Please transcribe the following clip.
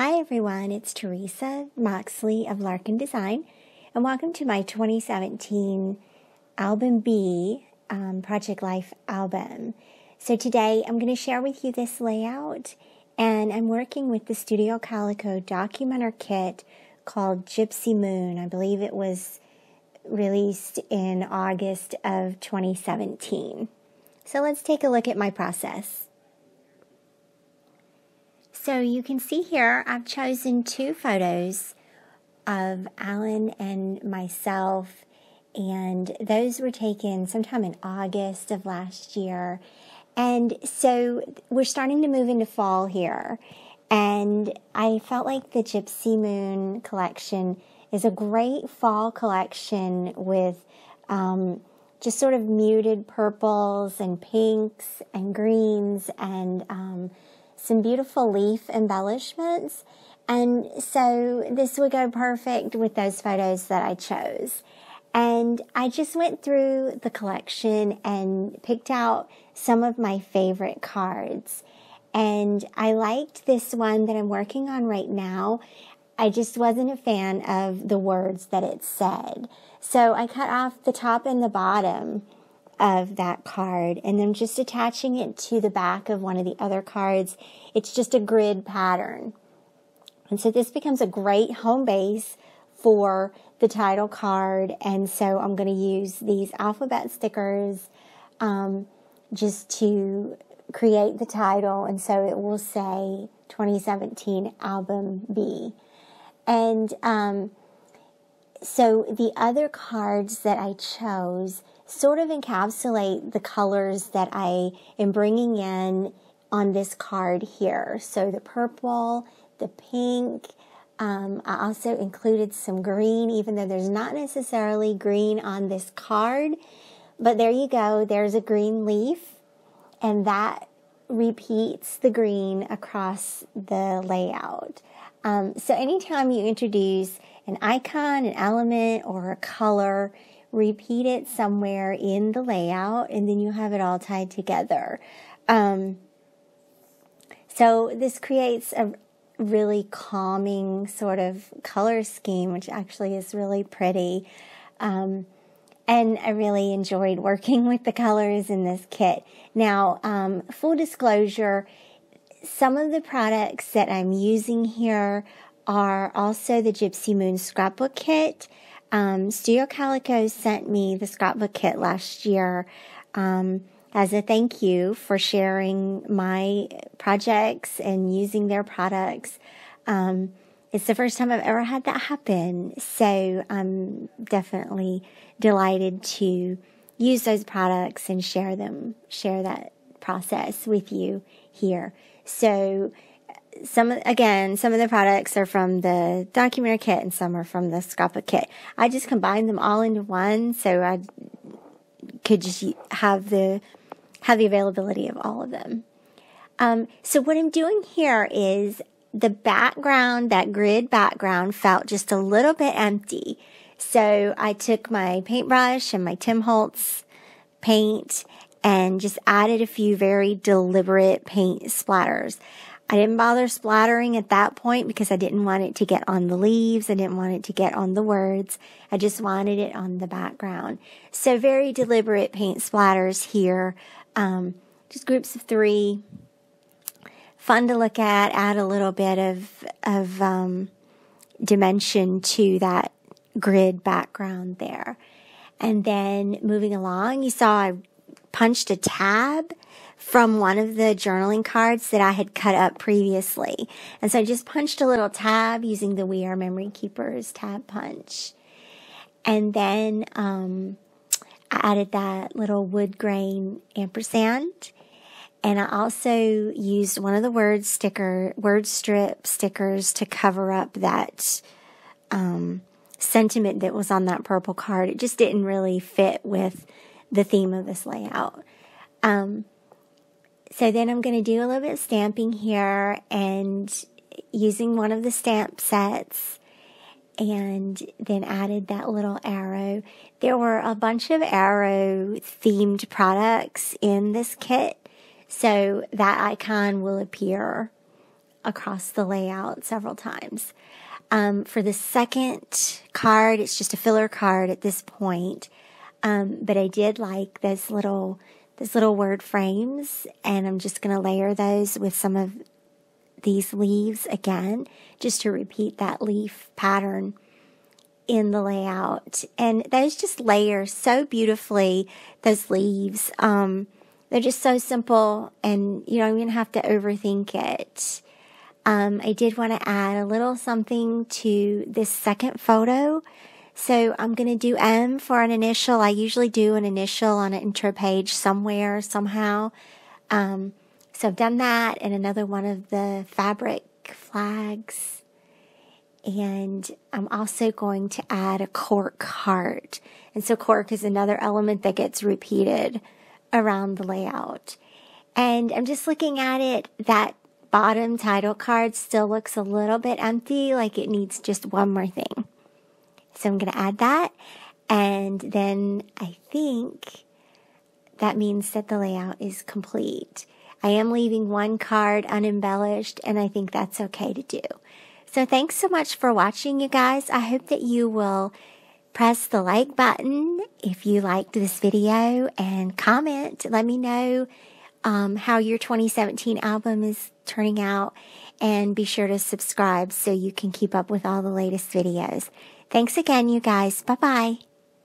Hi everyone, it's Theresa Moxley of Larkin Design, and welcome to my 2017 Album B Project Life album. So today I'm going to share with you this layout, and I'm working with the Studio Calico Documenter kit called Gypsy Moon. I believe it was released in August of 2017. So let's take a look at my process. So you can see here I've chosen two photos of Alan and myself, and those were taken sometime in August of last year. And so we're starting to move into fall here, and I felt like the Gypsy Moon collection is a great fall collection with just sort of muted purples and pinks and greens and some beautiful leaf embellishments, and so this would go perfect with those photos that I chose. And I just went through the collection and picked out some of my favorite cards, and I liked this one that I'm working on right now. I just wasn't a fan of the words that it said, so I cut off the top and the bottom of that card, and I'm just attaching it to the back of one of the other cards. It's just a grid pattern, and so this becomes a great home base for the title card. And so I'm going to use these alphabet stickers just to create the title, and so it will say 2017 Album B. And so the other cards that I chose sort of encapsulate the colors that I am bringing in on this card here. So the purple, the pink, I also included some green, even though there's not necessarily green on this card. But there you go, there's a green leaf, and that repeats the green across the layout. So anytime you introduce an icon, an element, or a color, repeat it somewhere in the layout, and then you have it all tied together. So this creates a really calming sort of color scheme, which actually is really pretty. And I really enjoyed working with the colors in this kit. Now, full disclosure, some of the products that I'm using here are also the Gypsy Moon Scrapbook kit. Studio Calico sent me the Scrapbook kit last year as a thank you for sharing my projects and using their products. It's the first time I've ever had that happen, so I'm definitely delighted to use those products and share that process with you here. So some of the products are from the Documenter kit and some are from the Scrapbook kit. I just combined them all into one, so I could just have the availability of all of them. So what I'm doing here is the background, that grid background, felt just a little bit empty. So I took my paintbrush and my Tim Holtz paint and just added a few very deliberate paint splatters. I didn't bother splattering at that point because I didn't want it to get on the leaves. I didn't want it to get on the words. I just wanted it on the background. So very deliberate paint splatters here. Just groups of 3. Fun to look at. Add a little bit of dimension to that grid background there. And then moving along, you saw I punched a tab from one of the journaling cards that I had cut up previously. And so I just punched a little tab using the We Are Memory Keepers tab punch. And then I added that little wood grain ampersand. And I also used one of the word strip stickers to cover up that sentiment that was on that purple card. It just didn't really fit with the theme of this layout. So then I'm going to do a little bit of stamping here and using one of the stamp sets, and then added that little arrow. There were a bunch of arrow themed products in this kit, so that icon will appear across the layout several times. For the second card, it's just a filler card at this point. But I did like those little word frames, and I'm just going to layer those with some of these leaves again, just to repeat that leaf pattern in the layout. And those just layer so beautifully, those leaves. They're just so simple, and you don't even have to overthink it. I did want to add a little something to this second photo. So I'm going to do M for an initial. I usually do an initial on an intro page somewhere, somehow. So I've done that, and another one of the fabric flags. And I'm also going to add a cork heart. And so cork is another element that gets repeated around the layout. And I'm just looking at it, that bottom title card still looks a little bit empty, like it needs just one more thing. So I'm going to add that, and then I think that means that the layout is complete. I am leaving one card unembellished, and I think that's okay to do. So thanks so much for watching, you guys. I hope that you will press the like button if you liked this video, and comment. Let me know how your 2017 album is turning out, and be sure to subscribe so you can keep up with all the latest videos. Thanks again, you guys. Bye-bye.